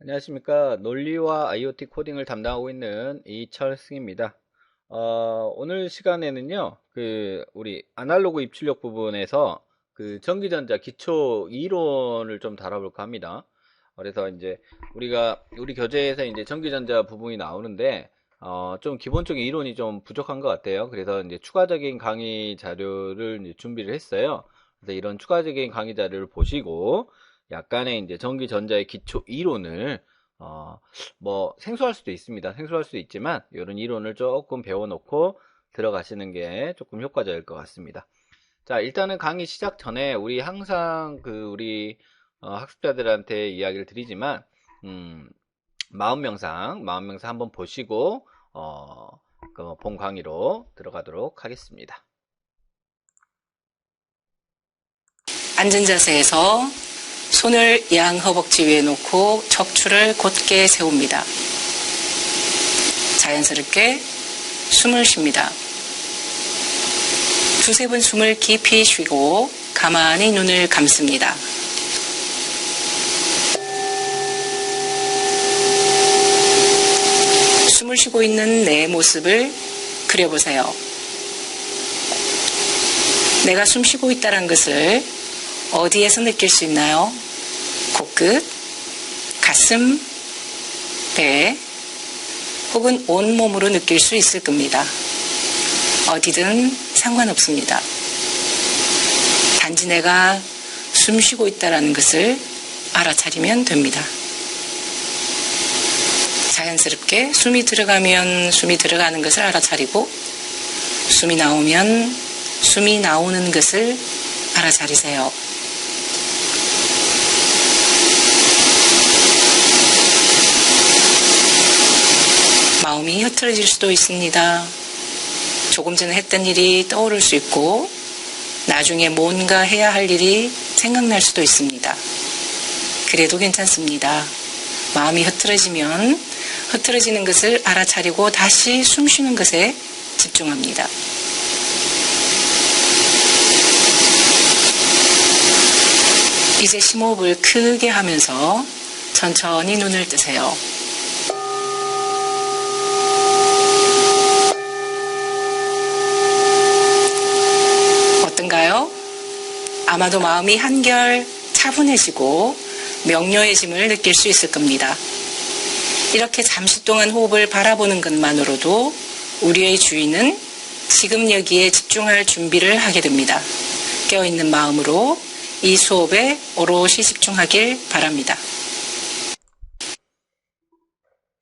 안녕하십니까. 논리와 IoT 코딩을 담당하고 있는 이철승입니다. 오늘 시간에는요, 우리 아날로그 입출력 부분에서 전기전자 기초 이론을 좀 다뤄볼까 합니다. 그래서 이제 우리 교재에서 이제 전기전자 부분이 나오는데, 좀 기본적인 이론이 좀 부족한 것 같아요. 그래서 이제 추가적인 강의 자료를 이제 준비를 했어요. 그래서 이런 추가적인 강의 자료를 보시고, 약간의 이제 전기전자의 기초 이론을 뭐 생소할 수도 있습니다. 생소할 수도 있지만 이런 이론을 조금 배워놓고 들어가시는 게 조금 효과적일 것 같습니다. 자, 일단은 강의 시작 전에 우리 항상 우리 학습자들한테 이야기를 드리지만 마음명상 한번 보시고 본 강의로 들어가도록 하겠습니다. 앉은 자세에서 손을 양 허벅지 위에 놓고 척추를 곧게 세웁니다. 자연스럽게 숨을 쉽니다. 두세 번 숨을 깊이 쉬고 가만히 눈을 감습니다. 숨을 쉬고 있는 내 모습을 그려보세요. 내가 숨 쉬고 있다는 것을 어디에서 느낄 수 있나요? 코끝, 가슴, 배, 혹은 온몸으로 느낄 수 있을 겁니다. 어디든 상관없습니다. 단지 내가 숨 쉬고 있다는 것을 알아차리면 됩니다. 자연스럽게 숨이 들어가면 숨이 들어가는 것을 알아차리고, 숨이 나오면 숨이 나오는 것을 알아차리세요. 마음이 흐트러질 수도 있습니다. 조금 전에 했던 일이 떠오를 수 있고 나중에 뭔가 해야 할 일이 생각날 수도 있습니다. 그래도 괜찮습니다. 마음이 흐트러지면 흐트러지는 것을 알아차리고 다시 숨 쉬는 것에 집중합니다. 이제 심호흡을 크게 하면서 천천히 눈을 뜨세요. 어떤가요? 아마도 마음이 한결 차분해지고 명료해짐을 느낄 수 있을 겁니다. 이렇게 잠시 동안 호흡을 바라보는 것만으로도 우리의 주인은 지금 여기에 집중할 준비를 하게 됩니다. 깨어있는 마음으로 이 수업에 오롯이 집중하길 바랍니다.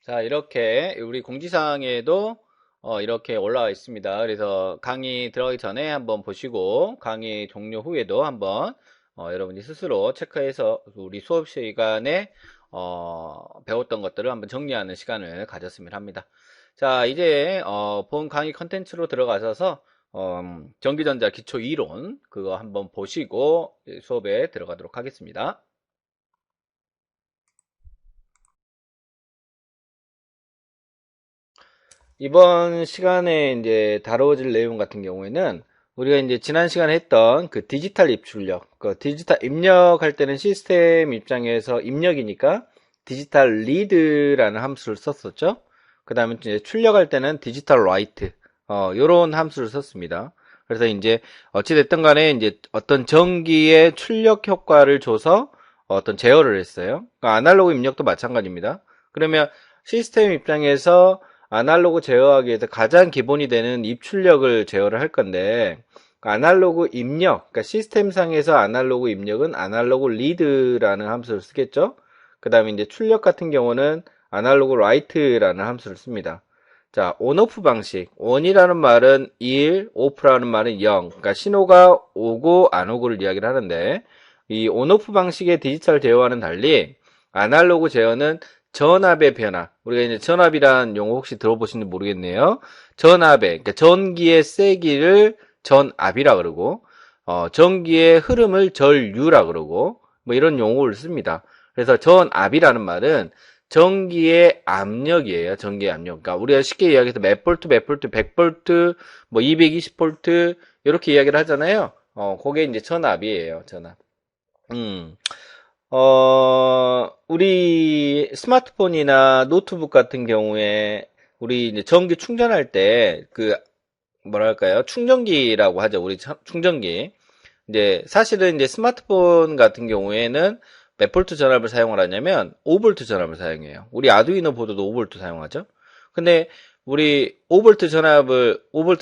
자, 이렇게 우리 공지사항에도 이렇게 올라와 있습니다. 그래서 강의 들어가기 전에 한번 보시고 강의 종료 후에도 한번 여러분이 스스로 체크해서 우리 수업 시간에 배웠던 것들을 한번 정리하는 시간을 가졌으면 합니다. 자, 이제 본 강의 컨텐츠로 들어가셔서 전기전자 기초 이론 그거 한번 보시고 수업에 들어가도록 하겠습니다. 이번 시간에 이제 다뤄질 내용 같은 경우에는 우리가 이제 지난 시간에 했던 디지털 입출력, 디지털 입력할 때는 시스템 입장에서 입력이니까 디지털 리드라는 함수를 썼었죠. 그 다음에 이제 출력할 때는 디지털 라이트, 요런 함수를 썼습니다. 그래서 이제 어찌됐든 간에 이제 어떤 전기의 출력 효과를 줘서 어떤 제어를 했어요. 그러니까 아날로그 입력도 마찬가지입니다. 그러면 시스템 입장에서 아날로그 제어하기 위해서 가장 기본이 되는 입출력을 제어를 할 건데, 아날로그 입력, 그러니까 시스템상에서 아날로그 입력은 아날로그 리드라는 함수를 쓰겠죠. 그 다음에 이제 출력 같은 경우는 아날로그 라이트라는 함수를 씁니다. 자, 온오프 방식. 온이라는 말은 1, 오프라는 말은 0. 그러니까 신호가 오고 안 오고를 이야기를 하는데, 이 온오프 방식의 디지털 제어와는 달리 아날로그 제어는 전압의 변화. 우리가 이제 전압이라는 용어 혹시 들어보시는지 모르겠네요. 그러니까 전기의 세기를 전압이라 그러고, 전기의 흐름을 전류라 그러고, 뭐 이런 용어를 씁니다. 그래서 전압이라는 말은 전기의 압력이에요. 전기의 압력. 그러니까 우리가 쉽게 이야기해서 몇 볼트, 100볼트, 뭐 220볼트, 이렇게 이야기를 하잖아요. 그게 이제 전압이에요. 전압. 우리 스마트폰이나 노트북 같은 경우에 우리 이제 전기 충전할 때 그 뭐랄까요? 충전기라고 하죠. 우리 충전기. 이제 사실은 이제 스마트폰 같은 경우에는 몇 볼트 전압을 사용을 하냐면 5볼트 전압을 사용해요. 우리 아두이노 보드도 5볼트 사용하죠. 근데 우리 5볼트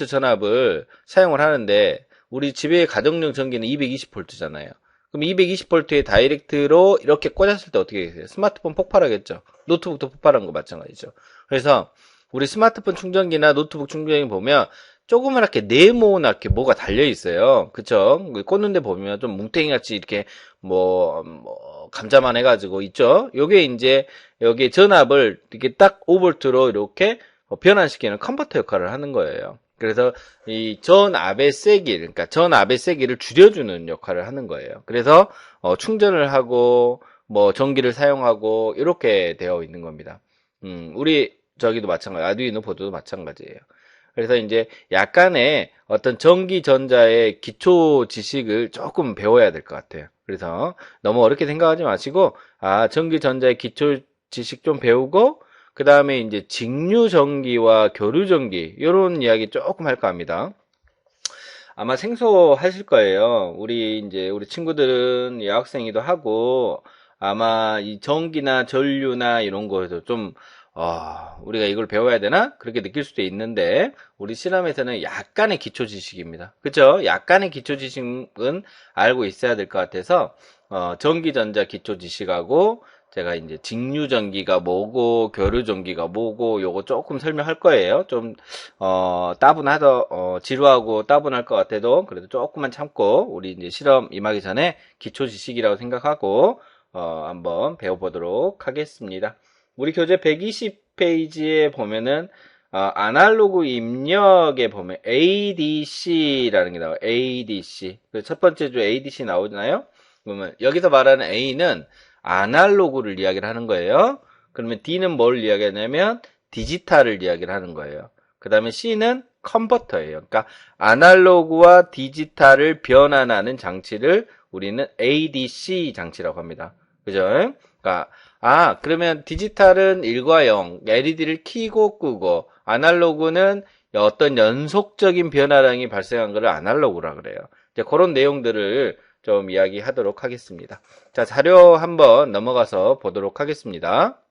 전압을 사용을 하는데 우리 집의 가정용 전기는 220볼트잖아요. 그럼 220볼트에 다이렉트로 이렇게 꽂았을 때 어떻게 되세요? 스마트폰 폭발하겠죠. 노트북도 폭발한 거 마찬가지죠. 그래서 우리 스마트폰 충전기나 노트북 충전기 보면 조그맣게 네모나게 뭐가 달려 있어요. 그쵸? 꽂는데 보면 좀 뭉탱이 같이 이렇게 감자만 해가지고 있죠? 요게 이제 여기 전압을 이렇게 딱 5볼트로 이렇게 변환시키는 컨버터 역할을 하는 거예요. 그래서 이 전압의 세기, 그러니까 전압의 세기를 줄여주는 역할을 하는 거예요. 그래서 충전을 하고 뭐 전기를 사용하고 이렇게 되어 있는 겁니다. 우리 저기도 마찬가지, 아두이노 보드도 마찬가지예요. 그래서 이제 약간의 어떤 전기 전자의 기초 지식을 조금 배워야 될 것 같아요. 그래서 너무 어렵게 생각하지 마시고, 전기 전자의 기초 지식 좀 배우고, 그 다음에 이제 직류 전기와 교류 전기, 요런 이야기 조금 할까 합니다. 아마 생소하실 거예요. 우리 친구들은 여학생이기도 하고, 아마 이 전기나 전류나 이런 거에서 좀 우리가 이걸 배워야 되나? 그렇게 느낄 수도 있는데, 우리 실험에서는 약간의 기초 지식입니다. 그쵸? 약간의 기초 지식은 알고 있어야 될 것 같아서, 전기전자 기초 지식하고, 제가 이제 직류전기가 뭐고, 교류전기가 뭐고, 요거 조금 설명할 거예요. 좀, 지루하고 따분할 것 같아도, 그래도 조금만 참고, 우리 이제 실험 임하기 전에 기초 지식이라고 생각하고, 한번 배워보도록 하겠습니다. 우리 교재 120페이지에 보면은 아날로그 입력에 보면 ADC라는 게 나와요. ADC. 첫 번째 주 ADC 나오잖아요. 그러면 여기서 말하는 A는 아날로그를 이야기를 하는 거예요. 그러면 D는 뭘 이야기하냐면 디지털을 이야기를 하는 거예요. 그 다음에 C는 컨버터예요. 그러니까 아날로그와 디지털을 변환하는 장치를 우리는 ADC 장치라고 합니다. 그죠? 그러니까 그러면 디지털은 1과 0, LED를 켜고 끄고, 아날로그는 어떤 연속적인 변화량이 발생한 것을 아날로그라 그래요. 이제 그런 내용들을 좀 이야기하도록 하겠습니다. 자, 자료 한번 넘어가서 보도록 하겠습니다.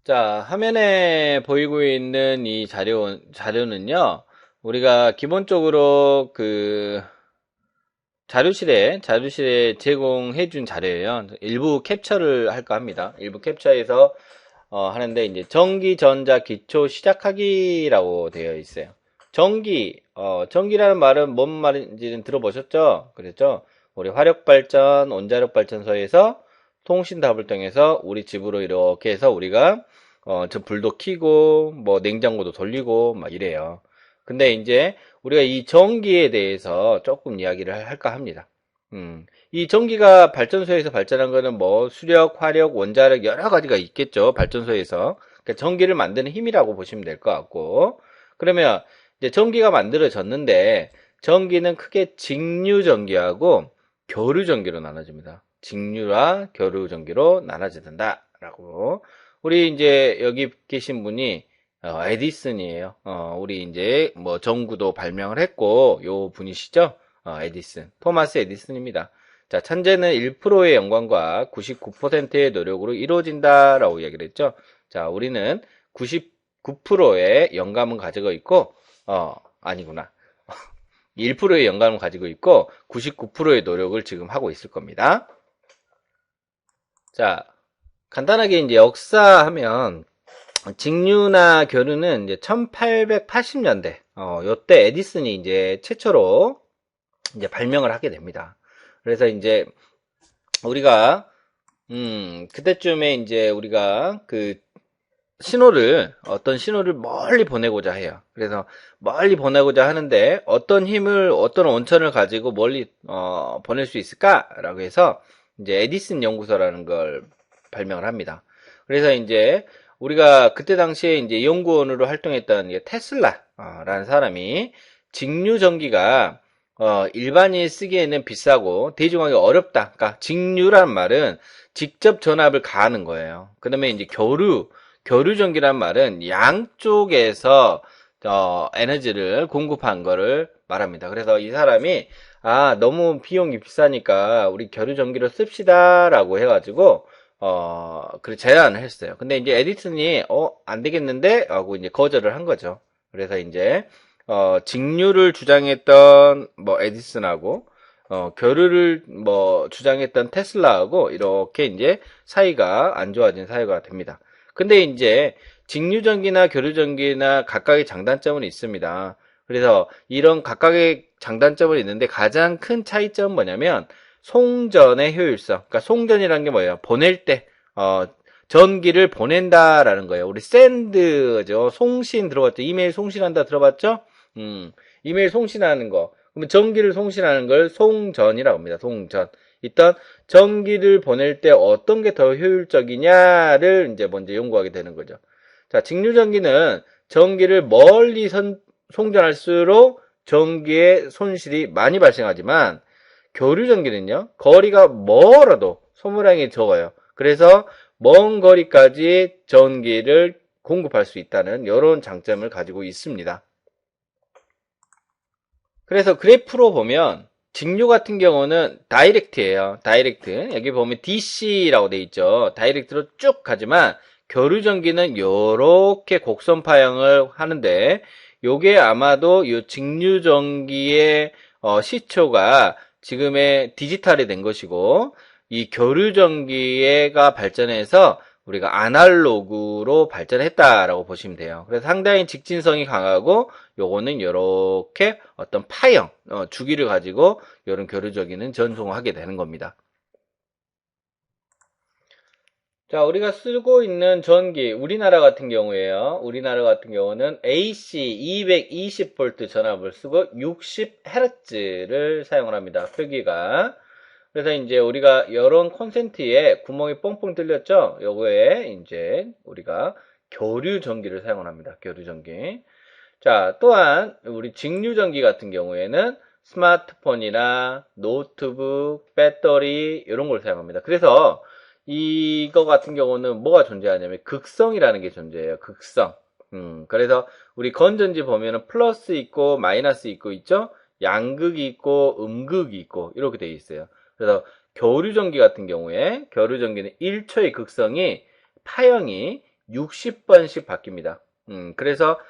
자, 화면에 보이고 있는 이 자료는요, 우리가 기본적으로 자료실에 제공해준 자료예요. 일부 캡처를 할까 합니다. 일부 캡처해서 하는데 이제 전기 전자 기초 시작하기라고 되어 있어요. 전기라는 말은 뭔 말인지는 들어보셨죠? 그랬죠? 우리 화력발전, 원자력발전소에서 통신탑을 통해서 우리 집으로 이렇게 해서 우리가 저 불도 켜고 뭐 냉장고도 돌리고 막 이래요. 근데 이제 우리가 이 전기에 대해서 조금 이야기를 할까 합니다. 이 전기가 발전소에서 발전한 거는 뭐 수력, 화력, 원자력 여러 가지가 있겠죠. 발전소에서. 그러니까 전기를 만드는 힘이라고 보시면 될 것 같고. 그러면 이제 전기가 만들어졌는데 전기는 크게 직류 전기하고 교류 전기로 나눠집니다. 직류와 교류 전기로 나눠진다라고. 우리 이제 여기 계신 분이 에디슨이에요. 우리 이제 뭐 전구도 발명을 했고 요 분이시죠? 에디슨. 토마스 에디슨입니다. 자, 천재는 1%의 영광과 99%의 노력으로 이루어진다라고 이야기를 했죠. 자, 우리는 99%의 영감은 가지고 있고 아니구나. 1%의 영감을 가지고 있고 99%의 노력을 지금 하고 있을 겁니다. 자, 간단하게 이제 역사하면 직류나 교류는 이제 1880년대, 요때 에디슨이 이제 최초로 이제 발명을 하게 됩니다. 그래서 이제 우리가, 그때쯤에 이제 우리가 어떤 신호를 멀리 보내고자 해요. 그래서 멀리 보내고자 하는데 어떤 원천을 가지고 멀리, 보낼 수 있을까라고 해서 이제 에디슨 연구소라는 걸 발명을 합니다. 그래서 이제 우리가 그때 당시에 이제 연구원으로 활동했던 테슬라라는 사람이 직류 전기가 일반인이 쓰기에는 비싸고 대중화하기 어렵다. 그러니까 직류란 말은 직접 전압을 가하는 거예요. 그다음에 이제 교류전기란 말은 양쪽에서 에너지를 공급한 거를 말합니다. 그래서 이 사람이 너무 비용이 비싸니까 우리 교류전기를 씁시다라고 해가지고 그 제안을 했어요. 근데 이제 에디슨이 안 되겠는데 하고 이제 거절을 한 거죠. 그래서 이제 직류를 주장했던 뭐 에디슨하고 교류를 뭐 주장했던 테슬라하고 이렇게 이제 사이가 안 좋아진 사이가 됩니다. 근데 이제 직류전기나 교류전기나 각각의 장단점은 있습니다. 그래서 이런 각각의 장단점은 있는데 가장 큰 차이점은 뭐냐면 송전의 효율성. 그러니까 송전이라는 게 뭐예요? 보낼 때 전기를 보낸다라는 거예요. 우리 샌드죠. 송신 들어봤죠? 이메일 송신한다 들어봤죠? 이메일 송신하는 거. 그러면 전기를 송신하는 걸 송전이라고 합니다. 송전. 일단 전기를 보낼 때 어떤 게 더 효율적이냐를 이제 먼저 연구하게 되는 거죠. 자, 직류전기는 전기를 멀리 송전할수록 전기의 손실이 많이 발생하지만 교류전기는요, 거리가 멀어도 소모량이 적어요. 그래서 먼 거리까지 전기를 공급할 수 있다는 이런 장점을 가지고 있습니다. 그래서 그래프로 보면 직류 같은 경우는 다이렉트예요. 다이렉트. 여기 보면 DC라고 돼 있죠. 다이렉트로 쭉 가지만 교류전기는 이렇게 곡선 파형을 하는데 요게 아마도 이 직류전기의 시초가 지금의 디지털이 된 것이고 이 교류전기가 발전해서 우리가 아날로그로 발전했다라고 보시면 돼요. 그래서 상당히 직진성이 강하고 요거는 이렇게 어떤 파형, 주기를 가지고 이런 교류전기는 전송하게 되는 겁니다. 자, 우리가 쓰고 있는 전기, 우리나라 같은 경우에요. 우리나라 같은 경우는 AC 220V 전압을 쓰고 60Hz를 사용을 합니다. 표기가. 그래서 이제 우리가 이런 콘센트에 구멍이 뻥뻥 뚫렸죠? 요거에 이제 우리가 교류 전기를 사용을 합니다. 교류 전기. 자, 또한 우리 직류 전기 같은 경우에는 스마트폰이나 노트북, 배터리 이런 걸 사용합니다. 그래서 이거 같은 경우는 뭐가 존재하냐면 극성이라는 게 존재해요. 극성. 그래서 우리 건전지 보면은 플러스 있고 마이너스 있고 있죠? 양극이 있고 음극이 있고 이렇게 되어 있어요. 그래서 교류전기 같은 경우에 교류전기는 1초의 극성이 파형이 60번씩 바뀝니다. 그래서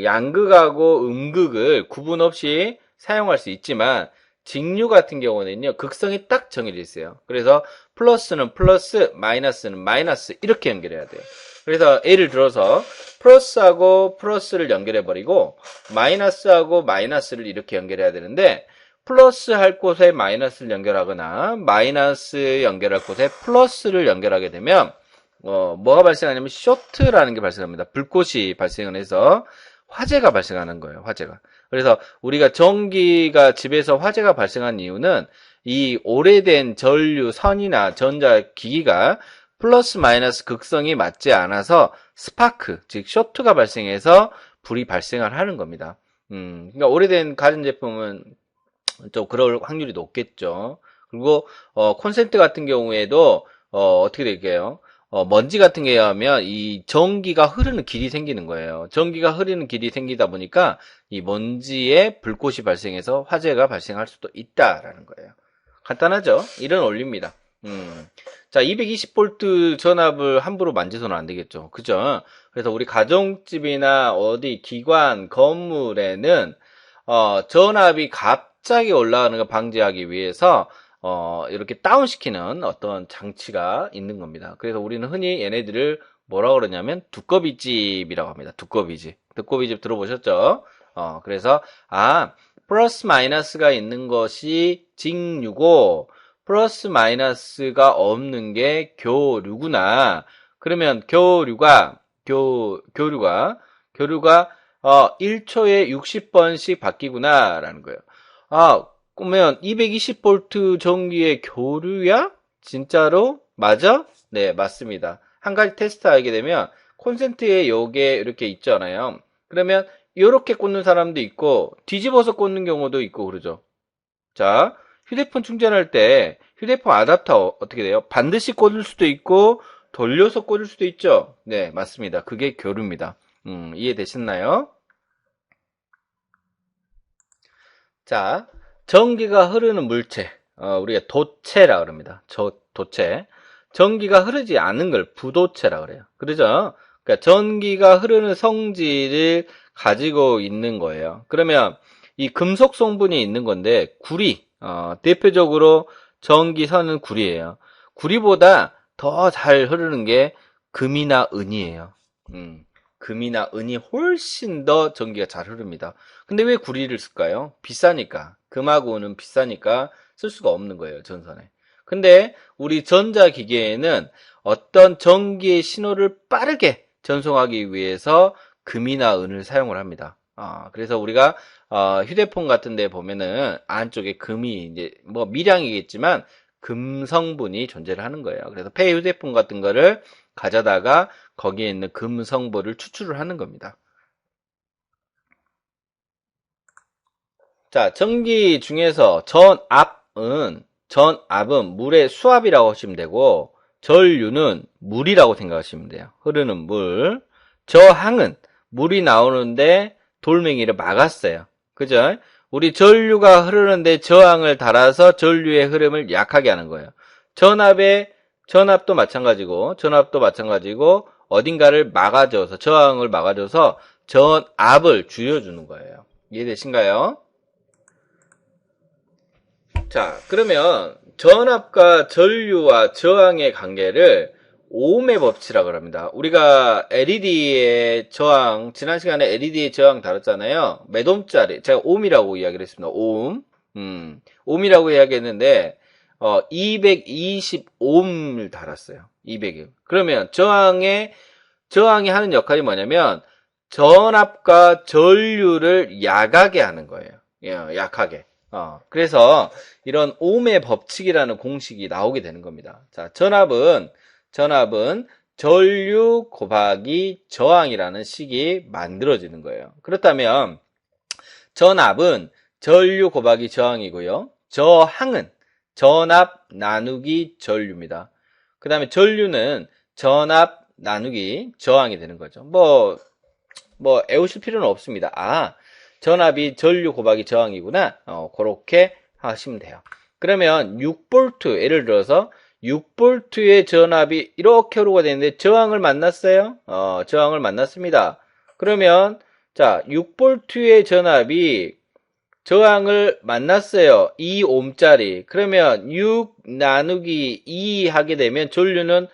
양극하고 음극을 구분 없이 사용할 수 있지만 직류 같은 경우는요 극성이 딱 정해져 있어요. 그래서 플러스는 플러스, 마이너스는 마이너스 이렇게 연결해야 돼요. 그래서 예를 들어서 플러스하고 플러스를 연결해 버리고 마이너스하고 마이너스를 이렇게 연결해야 되는데 플러스 할 곳에 마이너스를 연결하거나 마이너스 연결할 곳에 플러스를 연결하게 되면 뭐가 발생하냐면 쇼트라는 게 발생합니다. 불꽃이 발생을 해서 화재가 발생하는 거예요. 화재가. 그래서 우리가 전기가 집에서 화재가 발생한 이유는 이 오래된 전류 선이나 전자기기가 플러스 마이너스 극성이 맞지 않아서 스파크, 즉 쇼트가 발생해서 불이 발생을 하는 겁니다. 그러니까 오래된 가전제품은 좀 그럴 확률이 높겠죠. 그리고 콘센트 같은 경우에도 어떻게 될게요? 먼지 같은 게 하면 이 전기가 흐르는 길이 생기는 거예요. 전기가 흐르는 길이 생기다 보니까 이 먼지에 불꽃이 발생해서 화재가 발생할 수도 있다라는 거예요. 간단하죠? 이런 원리입니다. 자, 220V 전압을 함부로 만져서는 안 되겠죠. 그죠? 그래서 우리 가정집이나 어디 기관, 건물에는 전압이 갑자기 올라가는 걸 방지하기 위해서 이렇게 다운시키는 어떤 장치가 있는 겁니다. 그래서 우리는 흔히 얘네들을 뭐라고 그러냐면 두꺼비집이라고 합니다. 두꺼비집. 두꺼비집 들어보셨죠? 그래서 플러스 마이너스가 있는 것이 직류고 플러스 마이너스가 없는 게 교류구나. 그러면 교류가 1초에 60번씩 바뀌구나라는 거예요. 그러면 220V 전기의 교류야? 진짜로? 맞아? 네, 맞습니다. 한 가지 테스트하게 되면 콘센트에 요게 이렇게 있잖아요. 그러면 이렇게 꽂는 사람도 있고 뒤집어서 꽂는 경우도 있고 그러죠. 자, 휴대폰 충전할 때 휴대폰 아답터 어떻게 돼요? 반드시 꽂을 수도 있고 돌려서 꽂을 수도 있죠. 네, 맞습니다. 그게 교류입니다. 이해되셨나요? 자, 전기가 흐르는 물체, 우리가 도체라 그럽니다. 도체. 전기가 흐르지 않은 걸 부도체라 그래요. 그러죠? 그러니까 전기가 흐르는 성질을 가지고 있는 거예요. 그러면 이 금속 성분이 있는 건데 구리, 대표적으로 전기선은 구리예요. 구리보다 더 잘 흐르는 게 금이나 은이에요. 금이나 은이 훨씬 더 전기가 잘 흐릅니다. 근데 왜 구리를 쓸까요? 비싸니까. 금하고 은은 비싸니까 쓸 수가 없는 거예요, 전선에. 근데 우리 전자기기에는 어떤 전기의 신호를 빠르게 전송하기 위해서 금이나 은을 사용을 합니다. 그래서 우리가 휴대폰 같은 데 보면은 안쪽에 금이 이제 뭐 미량이겠지만 금 성분이 존재를 하는 거예요. 그래서 폐 휴대폰 같은 거를 가져다가 거기에 있는 금 성분을 추출을 하는 겁니다. 자, 전기 중에서 전압은 물의 수압이라고 하시면 되고, 전류는 물이라고 생각하시면 돼요. 흐르는 물. 저항은 물이 나오는데 돌멩이를 막았어요. 그죠? 우리 전류가 흐르는데 저항을 달아서 전류의 흐름을 약하게 하는 거예요. 전압도 마찬가지고, 어딘가를 막아줘서, 저항을 막아줘서 전압을 줄여주는 거예요. 이해되신가요? 자, 그러면 전압과 전류와 저항의 관계를 오음의 법칙이라고 합니다. 우리가 LED의 저항, 지난 시간에 LED의 저항 다뤘잖아요. 몇 옴짜리, 제가 오음이라고 이야기를 했습니다. 오음. 오음이라고 이야기했는데, 220오음을 달았어요. 200을. 그러면 저항이 하는 역할이 뭐냐면, 전압과 전류를 약하게 하는 거예요. 약하게. 그래서 이런 오음의 법칙이라는 공식이 나오게 되는 겁니다. 자, 전압은 전류 곱하기 저항이라는 식이 만들어지는 거예요. 그렇다면 전압은 전류 곱하기 저항이고요. 저항은 전압 나누기 전류입니다. 그 다음에 전류는 전압 나누기 저항이 되는 거죠. 뭐 애우실 필요는 없습니다. 전압이 전류 곱하기 저항이구나. 그렇게 하시면 돼요. 그러면 6V, 예를 들어서 6V의 전압이 이렇게 흐르고 되는데 저항을 만났어요? 저항을 만났습니다. 그러면 자, 6V의 전압이 저항을 만났어요. 2옴짜리. 그러면 6 나누기 2 하게 되면 전류는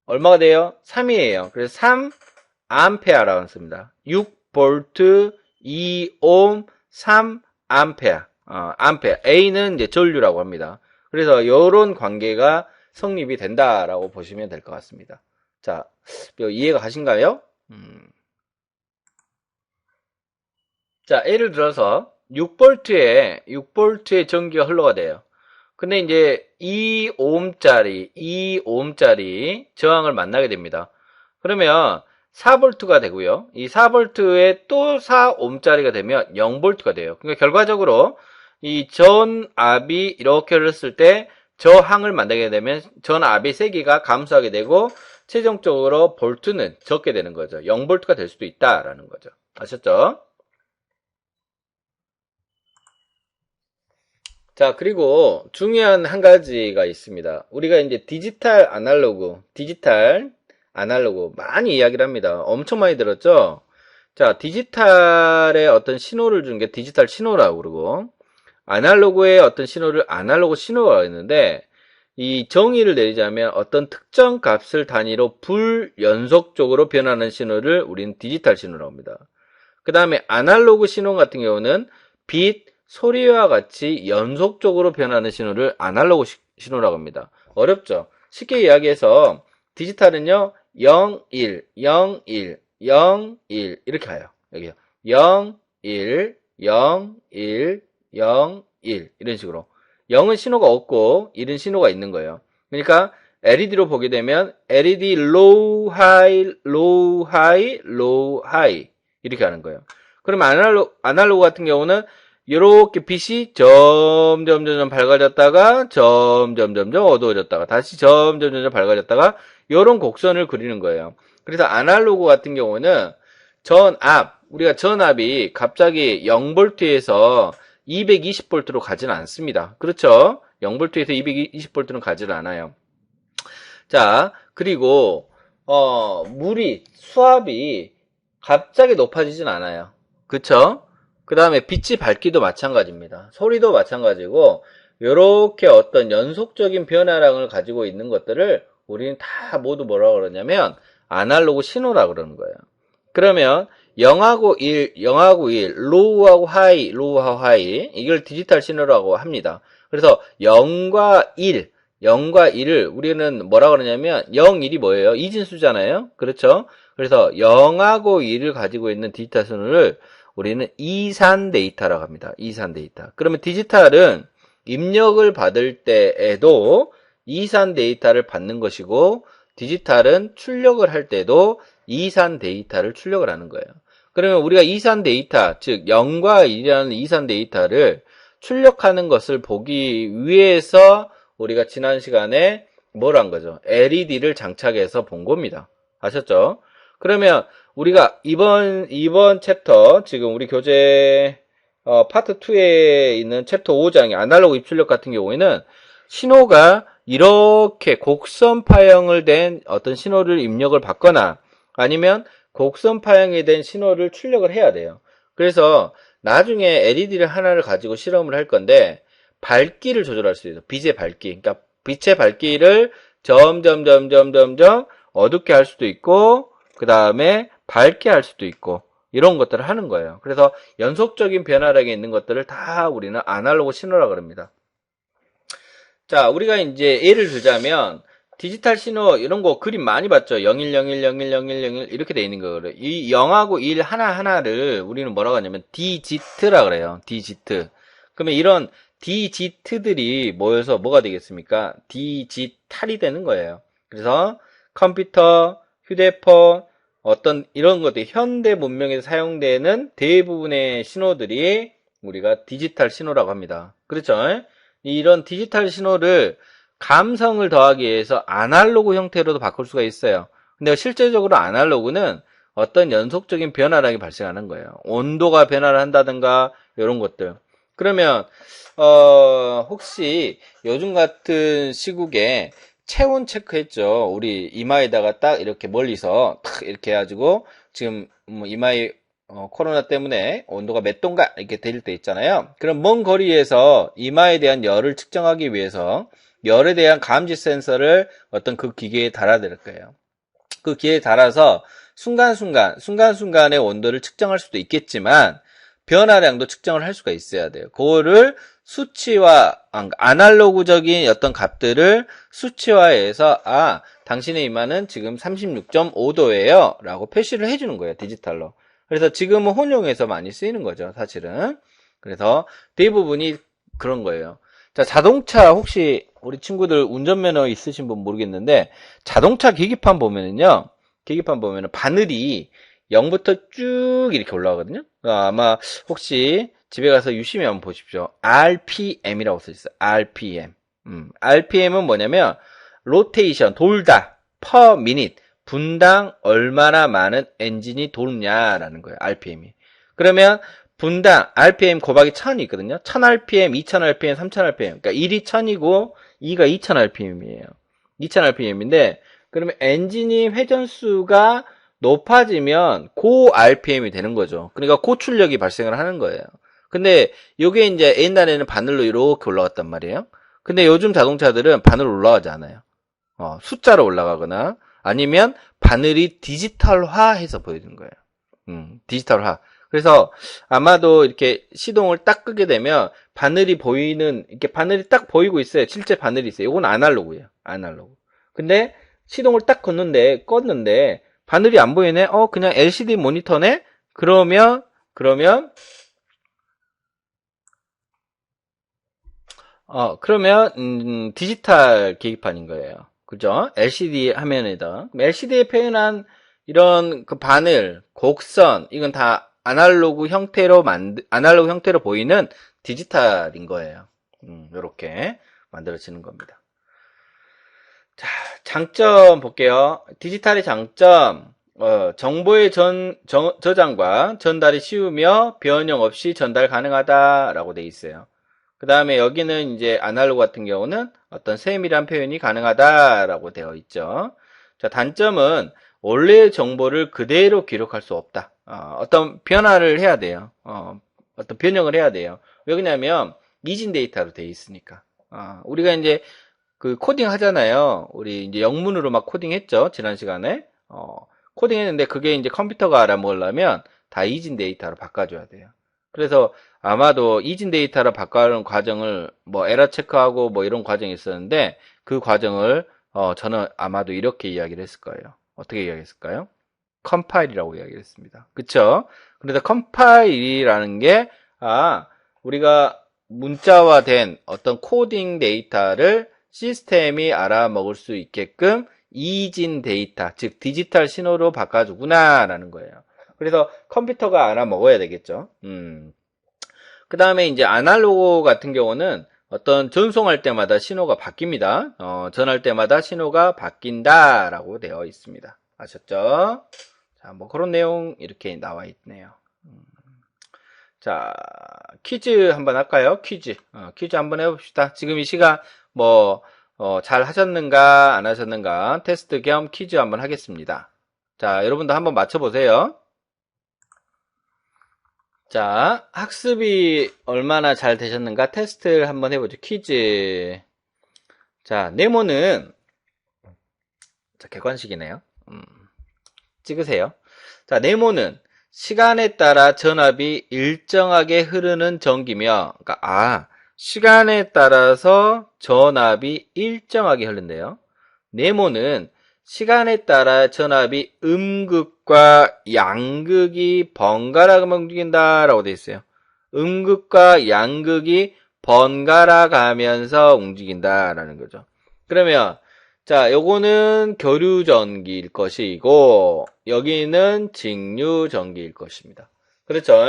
얼마가 돼요? 3이에요. 그래서 3암페어라고 씁니다. 6V 2옴 3암페어. 암페어. A는 이제 전류라고 합니다. 그래서 이런 관계가 성립이 된다라고 보시면 될 것 같습니다. 자, 이해가 가신가요? 자, 예를 들어서 6V에 전기가 흘러가 돼요. 근데 이제 2옴짜리 저항을 만나게 됩니다. 그러면 4V가 되고요. 이 4V에 또 4옴짜리가 되면 0V가 돼요. 그러니까 결과적으로 이 전압이 이렇게 흘렀을 때 저항을 만나게 되면 전압의 세기가 감소하게 되고 최종적으로 볼트는 적게 되는 거죠. 0V가 될 수도 있다라는 거죠. 아셨죠? 자, 그리고 중요한 한 가지가 있습니다. 우리가 이제 디지털 아날로그 많이 이야기를 합니다. 엄청 많이 들었죠? 자, 디지털의 어떤 신호를 준 게 디지털 신호라고 그러고 아날로그의 어떤 신호를 아날로그 신호가 있는데 이 정의를 내리자면 어떤 특정 값을 단위로 불연속적으로 변하는 신호를 우리는 디지털 신호라고 합니다. 그 다음에 아날로그 신호 같은 경우는 빛, 소리와 같이 연속적으로 변하는 신호를 아날로그 신호라고 합니다. 어렵죠? 쉽게 이야기해서 디지털은요 0, 1, 0, 1, 0, 1 이렇게 가요. 여기요 0, 1, 0, 1, 0, 1 이런 식으로 0은 신호가 없고 1은 신호가 있는 거예요. 그러니까 LED로 보게 되면 LED low, high, low, high, low, high 이렇게 하는 거예요. 그럼 아날로그 같은 경우는 이렇게 빛이 점점 밝아졌다가 점점 어두워졌다가 다시 점점 밝아졌다가 이런 곡선을 그리는 거예요. 그래서 아날로그 같은 경우는 우리가 전압이 갑자기 0V에서 220V로 가지는 않습니다. 그렇죠? 0V에서 220V는 가지는 않아요. 자, 그리고 수압이 갑자기 높아지진 않아요. 그쵸? 그 다음에 빛이 밝기도 마찬가지입니다. 소리도 마찬가지고 요렇게 어떤 연속적인 변화량을 가지고 있는 것들을 우리는 다 모두 뭐라고 그러냐면 아날로그 신호라고 그러는 거예요. 그러면 0하고 1, 로우하고 하이 이걸 디지털 신호라고 합니다. 그래서 0과 1을 우리는 뭐라고 그러냐면 0, 1이 뭐예요? 이진수잖아요. 그렇죠? 그래서 0하고 1을 가지고 있는 디지털 신호를 우리는 이산 데이터라고 합니다. 이산 데이터. 그러면 디지털은 입력을 받을 때에도 이산 데이터를 받는 것이고 디지털은 출력을 할 때도 이산 데이터를 출력을 하는 거예요. 그러면 우리가 이산 데이터, 즉 0과 1이라는 이산 데이터를 출력하는 것을 보기 위해서 우리가 지난 시간에 뭘 한 거죠? LED를 장착해서 본 겁니다. 아셨죠? 그러면 우리가 이번 챕터, 지금 우리 교재 파트 2에 있는 챕터 5장의 아날로그 입출력 같은 경우에는 신호가 이렇게 곡선 파형을 된 어떤 신호를 입력을 받거나 아니면 곡선 파형이 된 신호를 출력을 해야 돼요. 그래서 나중에 LED를 하나를 가지고 실험을 할 건데 밝기를 조절할 수 있어요. 빛의 밝기. 그러니까 빛의 밝기를 점점 어둡게 할 수도 있고 그 다음에 밝게 할 수도 있고 이런 것들을 하는 거예요. 그래서 연속적인 변화량이 있는 것들을 다 우리는 아날로그 신호라고 합니다. 자, 우리가 이제 예를 들자면 디지털 신호 이런 거 그림 많이 봤죠? 0101010101 이렇게 돼 있는 거를 이 0하고 1 하나하나를 우리는 뭐라고 하냐면 디지트라 그래요. 디지트. 그러면 이런 디지트들이 모여서 뭐가 되겠습니까? 디지털이 되는 거예요. 그래서 컴퓨터, 휴대폰, 어떤 이런 것들 현대 문명에서 사용되는 대부분의 신호들이 우리가 디지털 신호라고 합니다. 그렇죠? 이런 디지털 신호를 감성을 더하기 위해서 아날로그 형태로도 바꿀 수가 있어요. 근데 실제적으로 아날로그는 어떤 연속적인 변화량이 발생하는 거예요. 온도가 변화를 한다든가 이런 것들. 그러면 혹시 요즘 같은 시국에 체온 체크했죠. 우리 이마에다가 딱 이렇게 멀리서 탁 이렇게 해가지고 지금 뭐 이마에 코로나 때문에 온도가 몇 도인가 이렇게 될 때 있잖아요. 그럼 먼 거리에서 이마에 대한 열을 측정하기 위해서 열에 대한 감지 센서를 어떤 그 기계에 달아야 될 거예요. 그 기계에 달아서 순간순간의 온도를 측정할 수도 있겠지만 변화량도 측정을 할 수가 있어야 돼요. 그거를 수치화, 아날로그적인 어떤 값들을 수치화해서 당신의 이마는 지금 36.5도예요 라고 표시를 해주는 거예요. 디지털로. 그래서 지금은 혼용해서 많이 쓰이는 거죠. 사실은. 그래서 대부분이 그런 거예요. 자, 자동차 혹시 우리 친구들 운전면허 있으신 분 모르겠는데 자동차 계기판 보면은요. 계기판 보면은 바늘이 0부터 쭉 이렇게 올라가거든요. 아마 혹시 집에 가서 유심히 한번 보십시오. RPM이라고 써있어요. RPM. RPM은 뭐냐면 로테이션, 돌다, per minute, 분당 얼마나 많은 엔진이 도느냐라는 거예요. RPM이. 그러면 분당 RPM 곱하기 1000이 있거든요. 1000rpm, 2000rpm, 3000rpm. 그러니까 1이 1000이고 2가 2000rpm이에요. 2000rpm인데 그러면 엔진이 회전수가 높아지면 고 RPM이 되는 거죠. 그러니까 고출력이 발생을 하는 거예요. 근데 이게 이제 옛날에는 바늘로 이렇게 올라갔단 말이에요. 근데 요즘 자동차들은 바늘로 올라가지 않아요. 숫자로 올라가거나 아니면 바늘이 디지털화해서 보여주는 거예요. 디지털화. 그래서 아마도 이렇게 시동을 딱 끄게 되면 바늘이 보이는, 이렇게 바늘이 딱 보이고 있어요. 실제 바늘이 있어요. 이건 아날로그예요. 아날로그. 근데 시동을 딱 껐는데 바늘이 안 보이네? 그냥 LCD 모니터네? 그러면 디지털 계기판인 거예요. 그죠? LCD 화면에다. LCD에 표현한 이런 그 바늘, 곡선, 이건 다 아날로그 형태로 보이는 디지털인 거예요. 이렇게 만들어지는 겁니다. 자, 장점 볼게요. 디지털의 장점, 정보의 저장과 전달이 쉬우며 변형 없이 전달 가능하다라고 돼 있어요. 그 다음에 여기는 이제 아날로그 같은 경우는 어떤 세밀한 표현이 가능하다라고 되어 있죠. 자, 단점은 원래의 정보를 그대로 기록할 수 없다. 어떤 변화를 해야 돼요. 어떤 변형을 해야 돼요. 왜 그러냐면 이진 데이터로 되어 있으니까. 우리가 이제 그 코딩 하잖아요. 우리 이제 영문으로 막 코딩했죠. 지난 시간에. 코딩했는데 그게 이제 컴퓨터가 알아먹으려면 다 이진 데이터로 바꿔줘야 돼요. 그래서 아마도 이진 데이터로 바꿔가는 과정을 뭐 에러 체크하고 뭐 이런 과정이 있었는데 그 과정을 저는 아마도 이렇게 이야기를 했을 거예요. 어떻게 이야기했을까요? 컴파일이라고 이야기를 했습니다. 그쵸? 그래서 컴파일이라는 게 우리가 문자화된 어떤 코딩 데이터를 시스템이 알아먹을 수 있게끔 이진 데이터, 즉 디지털 신호로 바꿔주구나 라는 거예요. 그래서 컴퓨터가 알아먹어야 되겠죠. 그 다음에 이제 아날로그 같은 경우는 어떤 전송할 때마다 신호가 바뀝니다. 전할 때마다 신호가 바뀐다라고 되어 있습니다. 아셨죠? 자, 뭐 그런 내용 이렇게 나와 있네요. 자, 퀴즈 한번 할까요? 퀴즈. 퀴즈 한번 해봅시다. 지금 이 시간 뭐 잘 하셨는가 안 하셨는가 테스트 겸 퀴즈 한번 하겠습니다. 자, 여러분도 한번 맞춰보세요. 자, 학습이 얼마나 잘 되셨는가 테스트를 한번 해보죠. 퀴즈. 자, 네모는 자, 객관식이네요. 찍으세요. 자, 네모는 시간에 따라 전압이 일정하게 흐르는 전기며, 그러니까 시간에 따라서 전압이 일정하게 흐른대요. 네모는 시간에 따라 전압이 음극과 양극이 번갈아 움직인다라고 되어 있어요. 음극과 양극이 번갈아 가면서 움직인다라는 거죠. 그러면 자, 요거는 교류전기일 것이고 여기는 직류전기일 것입니다. 그렇죠?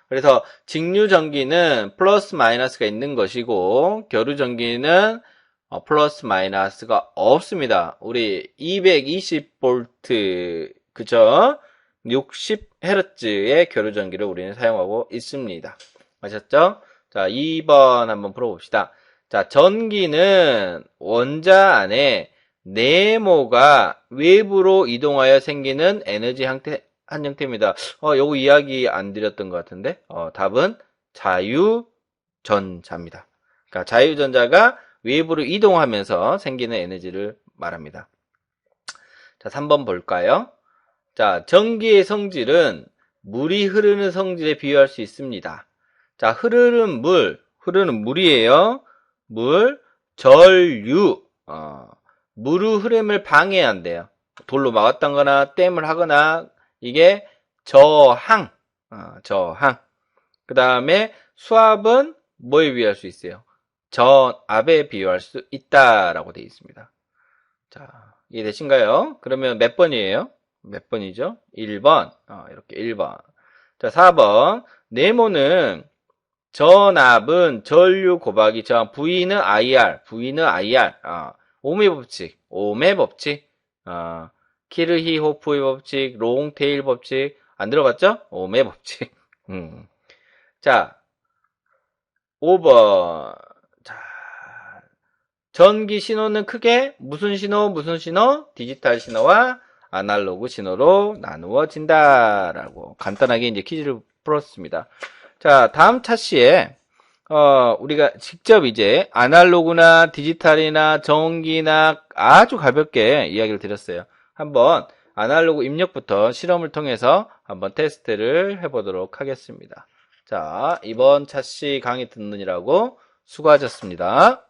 그래서 직류전기는 플러스 마이너스가 있는 것이고 교류전기는 플러스 마이너스가 없습니다. 우리 220V 그죠? 60Hz의 교류전기를 우리는 사용하고 있습니다. 아셨죠? 자, 2번 한번 풀어봅시다. 자, 전기는 원자 안에 네모가 외부로 이동하여 생기는 에너지 한 형태입니다. 요거 이야기 안 드렸던 것 같은데, 답은 자유전자입니다. 그러니까 자유전자가 외부로 이동하면서 생기는 에너지를 말합니다. 자, 3번 볼까요? 자, 전기의 성질은 물이 흐르는 성질에 비유할 수 있습니다. 자, 흐르는 물이에요. 물, 전류, 물의 흐름을 방해한대요. 돌로 막았다거나 댐을 하거나 이게 저항. 그 다음에 수압은 뭐에 비유할 수 있어요? 전압에 비유할 수 있다라고 되어 있습니다. 자, 이해되신가요? 그러면 몇 번이에요? 몇 번이죠? 1번. 이렇게 1번. 자, 4번. 네모는 전압은 전류 곱하기 저항. V는 IR. 오음의 법칙. 키르히호프의 법칙, 롱테일 법칙. 안 들어봤죠? 오음의 법칙. 자, 5번. 자, 전기 신호는 크게 무슨 신호? 디지털 신호와 아날로그 신호로 나누어진다라고 간단하게 이제 퀴즈를 풀었습니다. 자, 다음 차시에 우리가 직접 이제 아날로그나 디지털이나 전기나 아주 가볍게 이야기를 드렸어요. 한번 아날로그 입력부터 실험을 통해서 한번 테스트를 해보도록 하겠습니다. 자, 이번 차시 강의 듣느라고 수고하셨습니다.